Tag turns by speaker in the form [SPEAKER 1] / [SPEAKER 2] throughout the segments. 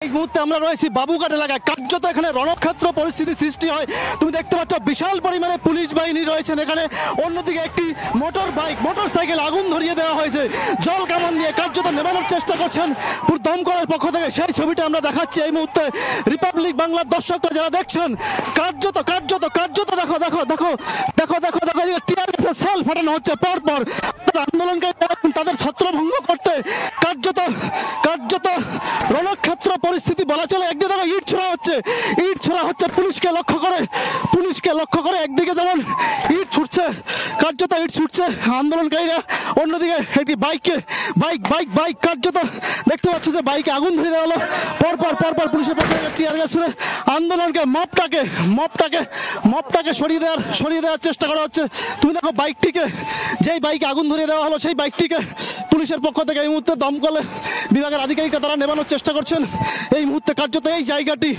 [SPEAKER 1] এই মুহূর্তে আমরা রয়েছি বাবুঘাট এলাকায়। কার্যত এখানে রণক্ষেত্র পরিস্থিতি সৃষ্টি হয়। তুমি দেখতে পাচ্ছ বিশাল পরিমাণে পুলিশ বাহিনী রয়েছেন এখানে। অন্যদিকে একটি মোটরসাইকেল আগুন ধরিয়ে দেওয়া হয়েছে। জল কামান দিয়ে কার্যত নেভানোর চেষ্টা করছেন দমকলের পক্ষ থেকে। সেই ছবিটা আমরা দেখাচ্ছি এই মুহূর্তে রিপাবলিক বাংলার দর্শকরা যারা দেখছেন। কার্যত দেখো দেখো দেখো দেখো দেখো দেখো টিয়ার গ্যাসের সেল ফাটানো হচ্ছে পরপর। আন্দোলনকারী তাদের ছত্রভঙ্গ করতে কার্যত রণক্ষেত্র পরিস্থিতি বলা চলে। একদিকে দেখো ইট ছোড়া হচ্ছে পুলিশকে লক্ষ্য করে একদিকে যেমন ইট ছুটছে, কার্যত ইট ছুটছে আন্দোলনকারীরা। অন্যদিকে একটি বাইক কার্যত দেখতে পাচ্ছ যে বাইকে আগুন ধরে দেওয়া হলো। পরপর পুলিশের পক্ষে টিয়ার গ্যাস ছুড়ে আন্দোলনকে মপটাকে সরিয়ে দেওয়ার চেষ্টা করা হচ্ছে। তুমি দেখো বাইকটিকে, যেই বাইকে আগুন ধরিয়ে দেওয়া হলো সেই বাইকটিকে পুলিশের পক্ষ থেকে এই মুহূর্তে দমকল বিভাগের আধিকারিকরা তারা নেভানোর চেষ্টা করছেন। এই মুহূর্তে কার্যত এই জায়গাটি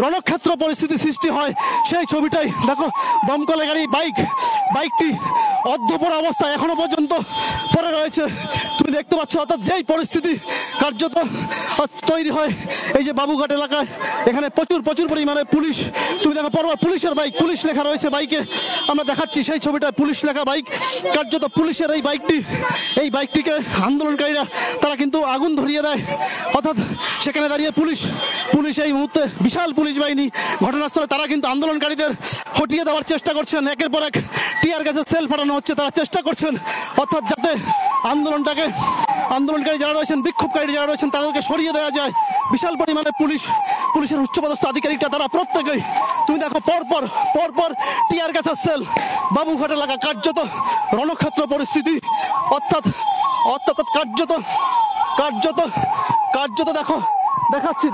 [SPEAKER 1] রণক্ষেত্র পরিস্থিতি সৃষ্টি হয় সেই ছবিটাই দেখো। দমকলের গাড়ি বাইকটি অর্ধপোড়া অবস্থায় এখনো পর্যন্ত পড়ে রয়েছে। তুমি দেখতে পাচ্ছ অর্থাৎ যেই পরিস্থিতি কার্যত তৈরি হয় এই যে বাবুঘাট এলাকায়। এখানে প্রচুর পরিমাণে পুলিশ। তুমি দেখো পরপর পুলিশের বাইক, পুলিশ লেখা রয়েছে বাইকে, আমরা দেখাচ্ছি সেই ছবিটা। পুলিশ লেখা বাইক, কার্যত পুলিশের এই বাইকটিকে আন্দোলনকারীরা তারা কিন্তু আগুন ধরিয়ে দেয়। অর্থাৎ সেখানে দাঁড়িয়ে পুলিশ এই মুহূর্তে বিশাল পুলিশ বাহিনী ঘটনাস্থলে তারা কিন্তু আন্দোলনকারীদের হটিয়ে দেওয়ার চেষ্টা করছেন। একের পর এক টিয়ার গ্যাসের সেল ফাটানো হচ্ছে। তারা চেষ্টা করছেন অর্থাৎ যাতে আন্দোলনকারী যারা রয়েছেন, বিক্ষোভকারী যারা রয়েছেন তাদেরকে সরিয়ে দেওয়া যায়। বিশাল পরিমাণে পুলিশের উচ্চপদস্থ আধিকারিকরা তারা প্রত্যেকেই তুমি দেখো পরপর টিয়ার গ্যাসের সেল। বাবুঘাট এলাকা কার্যত রণক্ষেত্র পরিস্থিতি। অর্থাৎ কার্যত দেখো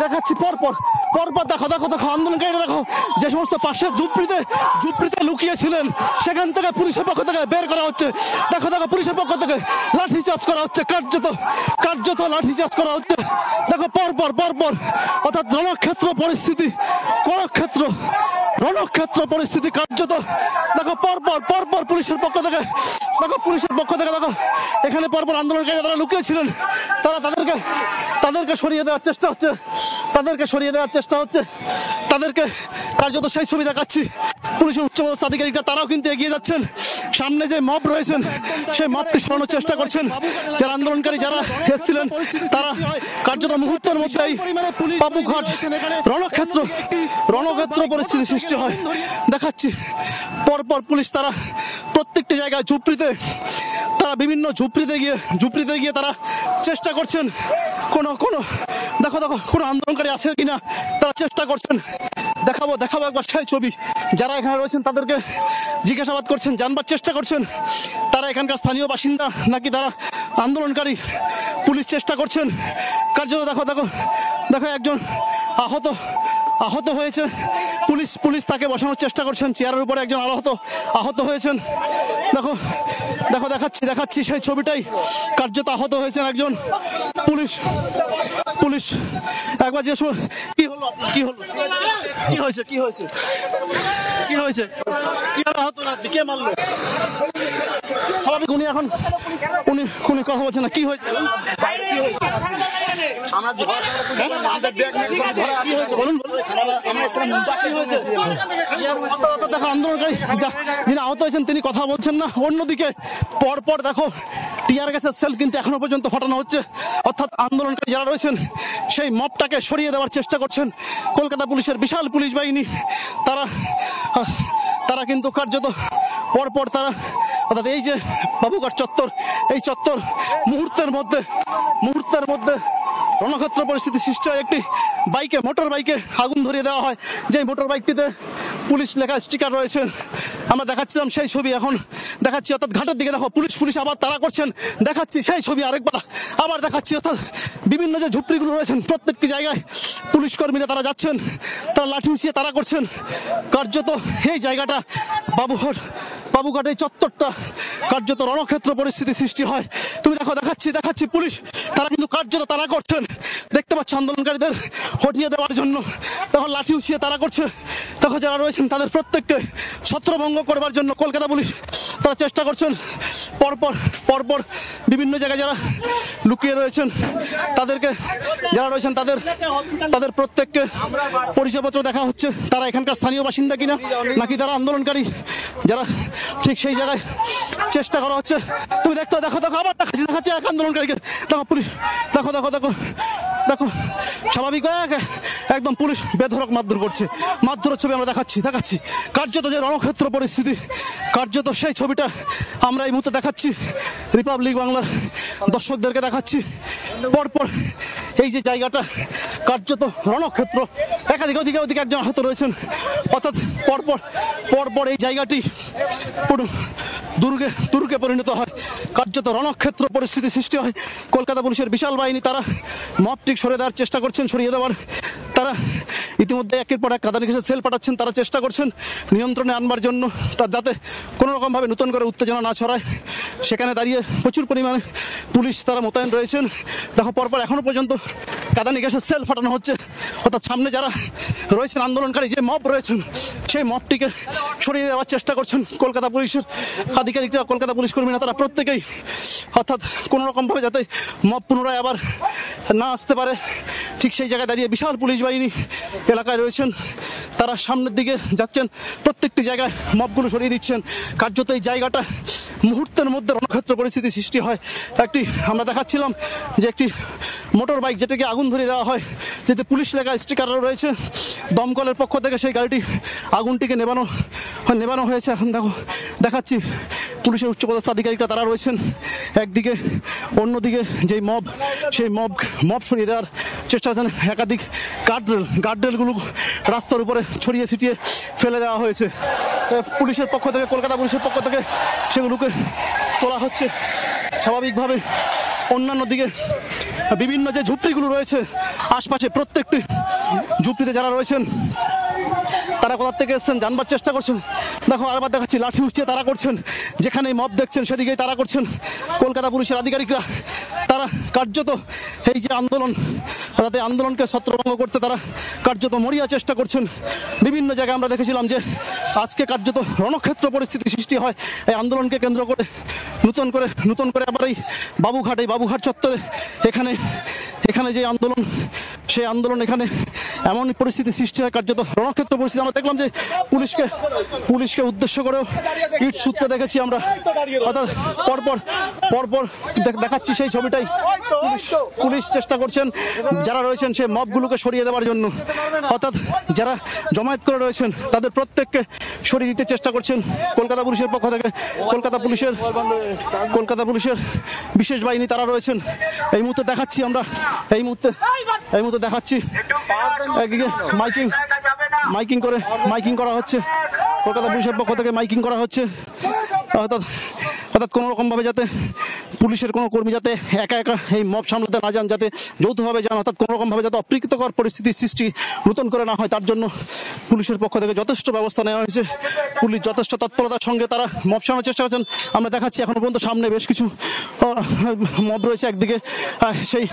[SPEAKER 1] দেখাচ্ছি পরপর দেখো আন্দোলনকারীরা দেখো যে সমস্ত পাশের ঝুপড়িতে লুকিয়েছিলেন সেখান থেকে পুলিশের পক্ষ থেকে বের করা হচ্ছে। দেখো পুলিশের পক্ষ থেকে লাঠিচার্জ করা হচ্ছে। কার্যত লাঠিচার্জ করা হচ্ছে। দেখো পরপর অর্থাৎ রণক্ষেত্র পরিস্থিতি কার্যত দেখো পরপর পুলিশের পক্ষ থেকে দেখো এখানে পরপর আন্দোলনকারীরা তারা লুকিয়েছিলেন। তারা তাদেরকে সরিয়ে দেওয়ার চেষ্টা হচ্ছে। তাদেরকে কার্যত সেই ছবি দেখাচ্ছি। পুলিশের উচ্চপদস্থ আধিকারিকরা তারাও কিন্তু এগিয়ে যাচ্ছেন। সামনে যে মব রয়েছেন সেই মবটি সরানোর চেষ্টা করছেন। যারা আন্দোলনকারী যারা এসেছিলেন তারা কার্যত মুহূর্তের মধ্যেই বাবুঘাট রণক্ষেত্র পরিস্থিতি সৃষ্টি হয়। দেখাচ্ছি পরপর পুলিশ তারা প্রত্যেকটি জায়গায় তারা বিভিন্ন ঝুপড়িতে গিয়ে তারা চেষ্টা করছেন কোনো কোনো আন্দোলনকারী আছে কিনা তারা চেষ্টা করছেন। দেখাবো একবার সেই ছবি। যারা এখানে রয়েছেন তাদেরকে জিজ্ঞাসাবাদ করছেন, জানবার চেষ্টা করছেন তারা এখানকার স্থানীয় বাসিন্দা নাকি তারা আন্দোলনকারী। পুলিশ চেষ্টা করছেন কার্যত দেখো একজন আহত হয়েছে। পুলিশ তাকে বসানোর চেষ্টা করছেন। চেয়ারের উপরে একজন আহত হয়েছেন। দেখো দেখাচ্ছি সেই ছবিটাই। কার্যত আহত হয়েছেন একজন পুলিশ একবার যে কি হয়েছে কি আহত না কে মারলো স্বাভাবিক। উনি কথা বলছেন না। কি হয়েছে দেখো আন্দোলনকারী যিনি আহত হয়েছেন তিনি কথা বলছেন না। অন্যদিকে পরপর দেখো টিয়ার গ্যাসের সেল কিন্তু এখনো পর্যন্ত ফাটানো হচ্ছে। অর্থাৎ আন্দোলনকারী যারা রয়েছেন সেই মবটাকে সরিয়ে দেওয়ার চেষ্টা করছেন। কলকাতা পুলিশের বিশাল পুলিশ বাহিনী তারা কিন্তু কার্যত পরপর তারা অর্থাৎ এই যে বাবুঘাট চত্বর, এই চত্বর মুহূর্তের মধ্যে রণক্ষেত্র পরিস্থিতি সৃষ্টি হয়। একটি মোটর বাইকে আগুন ধরিয়ে দেওয়া হয়। যে মোটর বাইকটিতে পুলিশ লেখা স্টিকার রয়েছে আমরা দেখাচ্ছিলাম সেই ছবি এখন দেখাচ্ছি। অর্থাৎ ঘাটের দিকে দেখো পুলিশ আবার তারা করছেন। দেখাচ্ছি সেই ছবি আরেকবার আবার দেখাচ্ছি। অর্থাৎ বিভিন্ন যে ঝুপড়িগুলো রয়েছেন প্রত্যেকটি জায়গায় পুলিশ কর্মীরা তারা যাচ্ছেন, তারা লাঠি উঁচিয়ে তারা করছেন। কার্যত এই জায়গাটা বাবুঘাট এই চত্বরটা কার্যত রণক্ষেত্র পরিস্থিতি সৃষ্টি হয়। তুমি দেখাচ্ছি পুলিশ তারা কিন্তু কার্যত তারা করছেন। দেখতে পাচ্ছ আন্দোলনকারীদের হটিয়ে দেওয়ার জন্য তখন লাঠি উঁচিয়ে তারা করছে। তখন যারা রয়েছেন তাদের প্রত্যেককে ছত্রভঙ্গ করবার জন্য কলকাতা পুলিশ তারা চেষ্টা করছেন। পরপর বিভিন্ন জায়গায় যারা লুকিয়ে রয়েছেন তাদেরকে যারা রয়েছেন তাদের প্রত্যেককে পরিচয়পত্র দেখা হচ্ছে, তারা এখানকার স্থানীয় বাসিন্দা কিনা নাকি তারা আন্দোলনকারী, যারা ঠিক সেই জায়গায় চেষ্টা করা হচ্ছে। তুমি দেখো আবার দেখাচ্ছি এক আন্দোলনকারীকে, দেখো পুলিশ, দেখো স্বাভাবিক একদম পুলিশ বেধড়ক মারধর করছে। মারধরের ছবি আমরা দেখাচ্ছি কার্যত যে রণক্ষেত্র পরিস্থিতি, কার্যত সেই ছবিটা আমরা এই মুহূর্তে দেখাচ্ছি, রিপাবলিক বাংলার দর্শকদেরকে দেখাচ্ছি। পরপর এই যে জায়গাটা কার্যত রণক্ষেত্র, একাধিক ওদিকে একজন আহত রয়েছেন, অর্থাৎ পরপর এই জায়গাটি পুরো দুর্গে পরিণত হয়, কার্যত রণক্ষেত্র পরিস্থিতি সৃষ্টি হয়। কলকাতা পুলিশের বিশাল বাহিনী তারা মবটি সরিয়ে দেওয়ার চেষ্টা করছেন, সরিয়ে দেওয়ার তারা ইতিমধ্যে একের পর এক কাঁদানে ঘেঁষে সেল পাঠাচ্ছেন, তারা চেষ্টা করছেন নিয়ন্ত্রণে আনবার জন্য, তার যাতে কোনো রকমভাবে নতুন করে উত্তেজনা না ছড়ায়। সেখানে দাঁড়িয়ে প্রচুর পরিমাণে পুলিশ তারা মোতায়েন রয়েছেন। দেখো পরপর এখনো পর্যন্ত কাঁদানে ঘেঁষে সেল ফাটানো হচ্ছে, অর্থাৎ সামনে যারা রয়েছেন আন্দোলনকারী যে মব রয়েছেন সেই মবটিকে সরিয়ে দেওয়ার চেষ্টা করছেন কলকাতা পুলিশের আধিকারিকরা, কলকাতা পুলিশ কর্মীরা, তারা প্রত্যেকেই, অর্থাৎ কোনো রকমভাবে যাতে মব পুনরায় আবার না আসতে পারে ঠিক সেই জায়গায় দাঁড়িয়ে বিশাল পুলিশ বাহিনী এলাকায় রয়েছেন। তারা সামনের দিকে যাচ্ছেন, প্রত্যেকটি জায়গায় মবগুলো সরিয়ে দিচ্ছেন। কার্যত এই জায়গাটা মুহূর্তের মধ্যে রণক্ষেত্র পরিস্থিতি সৃষ্টি হয়। আমরা দেখাচ্ছিলাম যে একটি মোটর বাইক যেটাকে আগুন ধরিয়ে দেওয়া হয়, যেতে পুলিশ লেখা স্টিকারও রয়েছে, দমকলের পক্ষ থেকে সেই গাড়িটি আগুনটিকে নেবানো হয়েছে। এখন দেখাচ্ছি পুলিশের উচ্চপদস্থ আধিকারিকরা তারা রয়েছেন একদিকে, অন্যদিকে যেই মব সেই মব সরিয়ে দেওয়ার চেষ্টা করছেন। একাধিক গার্ডরেলগুলো রাস্তার উপরে ছড়িয়ে ছিটিয়ে ফেলে দেওয়া হয়েছে পুলিশের পক্ষ থেকে, কলকাতা পুলিশের পক্ষ থেকে সেগুলোকে তোলা হচ্ছে স্বাভাবিকভাবে। অন্যান্য দিকে বিভিন্ন যে ঝুপড়িগুলো রয়েছে আশপাশে, প্রত্যেকটি ঝুপড়িতে যারা রয়েছেন তারা কোথা থেকে এসছেন জানবার চেষ্টা করছেন। দেখো আরবার দেখাচ্ছি, লাঠি উঁচিয়ে তারা করছেন, যেখানেই মব দেখছেন সেদিকেই তারা করছেন কলকাতা পুলিশের আধিকারিকরা। তারা কার্যত এই যে আন্দোলন, তাদের আন্দোলনকে ছত্রভঙ্গ করতে তারা কার্যত মরিয়া চেষ্টা করছেন। বিভিন্ন জায়গায় আমরা দেখেছিলাম যে আজকে কার্যত রণক্ষেত্র পরিস্থিতি সৃষ্টি হয় এই আন্দোলনকে কেন্দ্র করে। নতুন করে আবার এই বাবুঘাট চত্বরে এখানে যে আন্দোলন, সেই আন্দোলন এখানে এমন পরিস্থিতি সৃষ্টি হয়, কার্যত রণক্ষেত্র পরিস্থিতি। আমরা দেখলাম যে পুলিশকে উদ্দেশ্য করেও ইট ছুটতে দেখেছি আমরা, অর্থাৎ পরপর দেখাচ্ছি সেই ছবিটাই। পুলিশ চেষ্টা করছেন যারা রয়েছেন সেই মবগুলোকে সরিয়ে দেওয়ার জন্য, অর্থাৎ যারা জমায়েত করে রয়েছেন তাদের প্রত্যেককে সরিয়ে দিতে চেষ্টা করছেন কলকাতা পুলিশের পক্ষ থেকে। কলকাতা পুলিশের বিশেষ বাহিনী তারা রয়েছেন। এই মুহূর্তে দেখাচ্ছি আমরা, এই মুহূর্তে দেখাচ্ছি একদিকে মাইকিং করা হচ্ছে, কলকাতা পুলিশের পক্ষ থেকে মাইকিং করা হচ্ছে, অর্থাৎ কোনো রকমভাবে যাতে পুলিশের কোনো কর্মী যাতে একা এই মব সামলাতে না যান, যাতে যৌথভাবে যান, অর্থাৎ কোনো রকমভাবে যাতে অপ্রীতিকর পরিস্থিতির সৃষ্টি নতুন করে না হয়, তার জন্য পুলিশের পক্ষ থেকে যথেষ্ট ব্যবস্থা নেওয়া হয়েছে। পুলিশ যথেষ্ট তৎপরতার সঙ্গে তারা মব সামলানোর চেষ্টা করছেন। আমরা দেখাচ্ছি এখনো পর্যন্ত সামনে বেশ কিছু মব রয়েছে, একদিকে সেই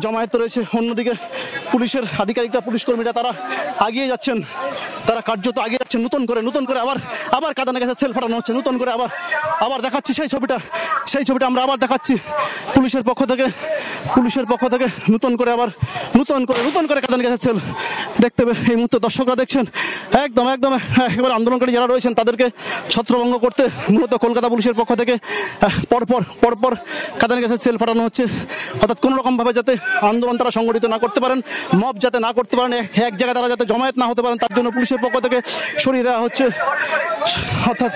[SPEAKER 1] জমায়েত রয়েছে, অন্যদিকে পুলিশের আধিকারিকরা, পুলিশ কর্মীরা তারা আগিয়ে যাচ্ছেন, তারা কার্যত আগিয়ে যাচ্ছেন। নতুন করে আবার কাঁদানে গেছে সেল ফাটানো হচ্ছে, নতুন করে আবার দেখাচ্ছি সেই ছবিটা আমরা আবার দেখাচ্ছি পুলিশের পক্ষ থেকে নতুন করে কাঁদানে গেছে সেল দেখতে হবে। এই মুহূর্তে দর্শকরা দেখছেন একদম একেবারে আন্দোলনকারী যারা রয়েছেন তাদেরকে ছত্রভঙ্গ করতে মূলত কলকাতা পুলিশের পক্ষ থেকে পরপর কাঁদানে গেছে সেল ফাটানো হচ্ছে, অর্থাৎ কোনো রকমভাবে যাতে আন্দোলন তারা সংগঠিত না করতে পারেন, মব যাতে না করতে পারেন, এক জায়গায় তারা যাতে জমায়েত না হতে পারেন, তার জন্য পুলিশের পক্ষ থেকে সরিয়ে দেওয়া হচ্ছে। অর্থাৎ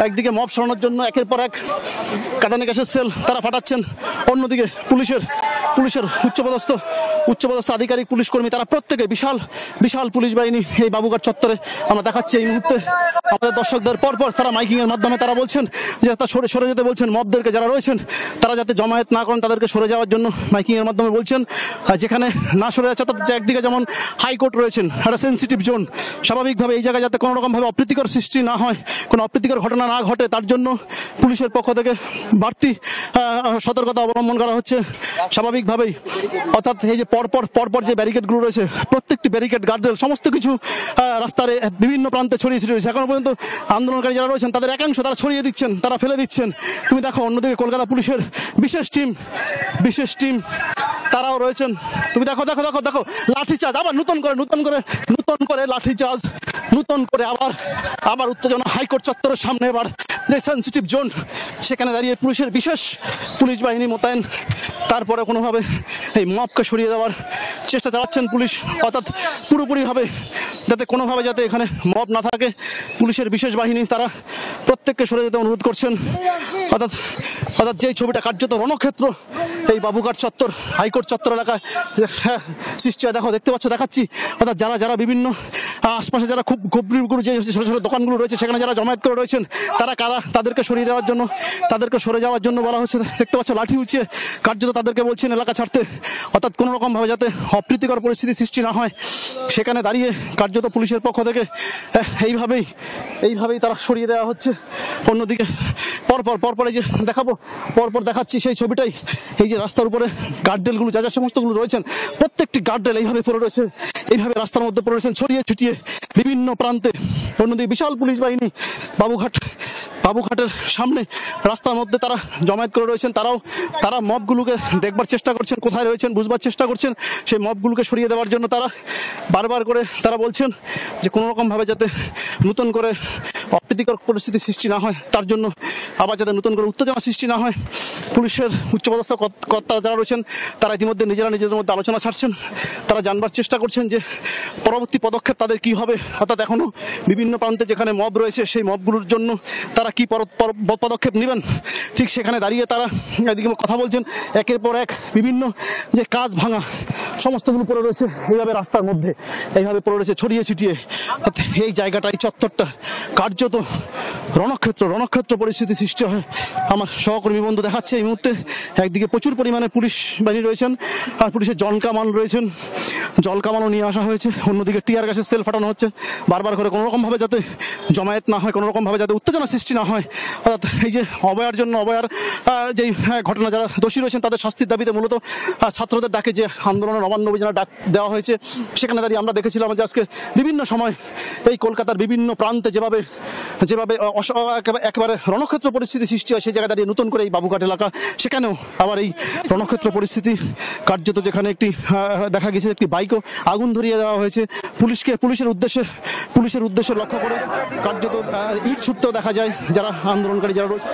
[SPEAKER 1] একদিকে মব সরানোর জন্য একের পর এক কাঁদানে গ্যাসের সেল তারা ফাটাচ্ছেন, অন্যদিকে পুলিশের উচ্চপদস্থ আধিকারিক পুলিশ কর্মী তারা প্রত্যেকে বিশাল পুলিশ বাহিনী এই বাবুঘাট চত্বরে আমরা দেখাচ্ছি। এই মুহূর্তে আমাদের দর্শকদের পরপর তারা মাইকিং এর মাধ্যমে তারা বলছেন যে সরে যেতে বলছেন, মবদেরকে যারা রয়েছেন তারা যাতে জমায়েত না করেন তাদেরকে সরে যাওয়ার জন্য মাইকিং এর মাধ্যমে বলছেন। যেখানে না সরে যাচ্ছে, অর্থাৎ একদিকে যেমন হাইকোর্ট রয়েছেন, একটা সেন্সিটিভ জোন, স্বাভাবিকভাবে এই জায়গায় যাতে কোনো রকমভাবে অপ্রীতিকর সৃষ্টি না হয়, কোনো অপ্রীতিকর ঘটনা না ঘটে, তার জন্য পুলিশের পক্ষ থেকে বাড়তি সতর্কতা অবলম্বন করা হচ্ছে। স্বাভাবিক স্বাভাবিকভাবেই, অর্থাৎ এই যে পরপর যে ব্যারিকেডগুলো রয়েছে, প্রত্যেকটি ব্যারিকেড, গার্ডরেল, সমস্ত কিছু রাস্তার বিভিন্ন প্রান্তে ছড়িয়ে ছিটিয়ে রয়েছে। এখনো পর্যন্ত আন্দোলনকারী যারা রয়েছেন তাদের একাংশ তারা ছড়িয়ে দিচ্ছেন, তারা ফেলে দিচ্ছেন। তুমি দেখো অন্যদিকে কলকাতা পুলিশের বিশেষ টিম তারাও রয়েছেন। তুমি দেখো দেখো দেখো দেখো লাঠিচার্জ, আবার নতুন করে লাঠিচার্জ, নতুন করে আবার উত্তেজনা। হাইকোর্ট চত্বরের সামনে এবার যে সেন্সিটিভ জোন, সেখানে দাঁড়িয়ে পুলিশের পুলিশ বাহিনী মোতায়েন। তারপরে কোনোভাবে এই মবকে সরিয়ে দেওয়ার চেষ্টা চালাচ্ছেন পুলিশ, অর্থাৎ পুরোপুরিভাবে যাতে এখানে মব না থাকে। পুলিশের বিশেষ বাহিনী তারা প্রত্যেককে সরে যেতে অনুরোধ করছেন। অর্থাৎ যেই ছবিটা কার্যত রণক্ষেত্র এই বাবুঘাট চত্বর, হাইকোর্ট চত্বর এলাকায় সৃষ্টি হয়। দেখতে দেখাচ্ছি। অর্থাৎ যারা বিভিন্ন আশপাশে যারা খুব গভীরগুলো যে ছোটো ছোটো দোকানগুলো রয়েছে, সেখানে যারা জমায়েত করে রয়েছেন, তারা কারা, তাদেরকে সরিয়ে দেওয়ার জন্য, তাদেরকে সরে যাওয়ার জন্য বলা হচ্ছে। দেখতে পাচ্ছ লাঠি উঁচিয়ে কার্যত তাদেরকে বলছেন এলাকা ছাড়তে। অর্থাৎ কোনো রকমভাবে যাতে অপ্রীতিকর পরিস্থিতি সৃষ্টি না হয়, সেখানে দাঁড়িয়ে কার্যত পুলিশের পক্ষ থেকে এইভাবেই তারা সরিয়ে দেওয়া হচ্ছে। অন্যদিকে পরপর এই যে পরপর দেখাচ্ছি সেই ছবিটাই। এই যে রাস্তার উপরে গার্ডরেলগুলো যা সমস্তগুলো রয়েছেন, প্রত্যেকটি গার্ডরেল এইভাবে পড়ে রয়েছে, এইভাবে রাস্তার মধ্যে পড়ে রয়েছেন ছড়িয়ে ছিটিয়ে বিভিন্ন প্রান্তে। অন্যদিকে বিশাল পুলিশ বাহিনী বাবুঘাটের সামনে রাস্তার মধ্যে তারা জমায়েত করে রয়েছেন। তারা মবগুলোকে দেখবার চেষ্টা করছেন, কোথায় রয়েছেন বুঝবার চেষ্টা করছেন। সেই মবগুলোকে সরিয়ে দেওয়ার জন্য তারা বারবার করে তারা বলছেন যে কোনো রকমভাবে যাতে নতুন করে অপ্রীতিকর পরিস্থিতি সৃষ্টি না হয়, তার জন্য আবার যাতে নতুন করে উত্তেজনা সৃষ্টি না হয়। পুলিশের উচ্চপদস্থ কর্তারা যারা রয়েছেন তারা ইতিমধ্যে নিজেদের মধ্যে আলোচনা ছাড়ছেন। তারা জানবার চেষ্টা করছেন যে পরবর্তী পদক্ষেপ তাদের কি হবে। অর্থাৎ এখনও বিভিন্ন প্রান্তে যেখানে মব রয়েছে, সেই মবগুলোর জন্য তারা কি পদক্ষেপ নেবেন, ঠিক সেখানে দাঁড়িয়ে তারা এদিকে কথা বলছেন। একের পর এক বিভিন্ন যে কাজ ভাঙা সমস্তগুলো পড়ে রয়েছে এইভাবে রাস্তার মধ্যে, এইভাবে পড়ে রয়েছে ছড়িয়ে ছিটিয়ে। এই জায়গাটা, এই চত্বরটা কার্যত রণক্ষেত্র পরিস্থিতি সৃষ্টি হয়। আমার সহকর্মী বন্ধু দেখাচ্ছে এই মুহূর্তে একদিকে প্রচুর পরিমাণে পুলিশ বাহিনী রয়েছেন, আর পুলিশের জল কামানও নিয়ে আসা হয়েছে। অন্যদিকে টিয়ার গ্যাসের সেল ফাটানো হচ্ছে বারবার করে, কোনো রকমভাবে যাতে জমায়েত না হয়, কোনো রকমভাবে যাতে উত্তেজনা সৃষ্টি না হয়। অর্থাৎ এই যে অবয়ার যেই ঘটনা, যারা দোষী রয়েছেন তাদের শাস্তির দাবিতে মূলত ছাত্রদের ডাকে যে আন্দোলনের নবান্ন অভিযানের ডাক দেওয়া হয়েছে, সেখানে দাঁড়িয়ে আমরা দেখেছিলাম যে আজকে বিভিন্ন সময় এই কলকাতার বিভিন্ন প্রান্তে যেভাবে একেবারে রণক্ষেত্র পরিস্থিতি সৃষ্টি হয়, সেই জায়গায় দাঁড়িয়ে নতুন করে এই বাবুঘাট এলাকা, সেখানেও আবার এই রণক্ষেত্র পরিস্থিতি কার্যত, যেখানে দেখা গেছে একটি বাইকও আগুন ধরিয়ে দেওয়া হয়েছে। পুলিশের উদ্দেশ্যে লক্ষ্য করে কার্যত ইট ছুটতেও দেখা যায় যারা আন্দোলনকারী যারা রয়েছে।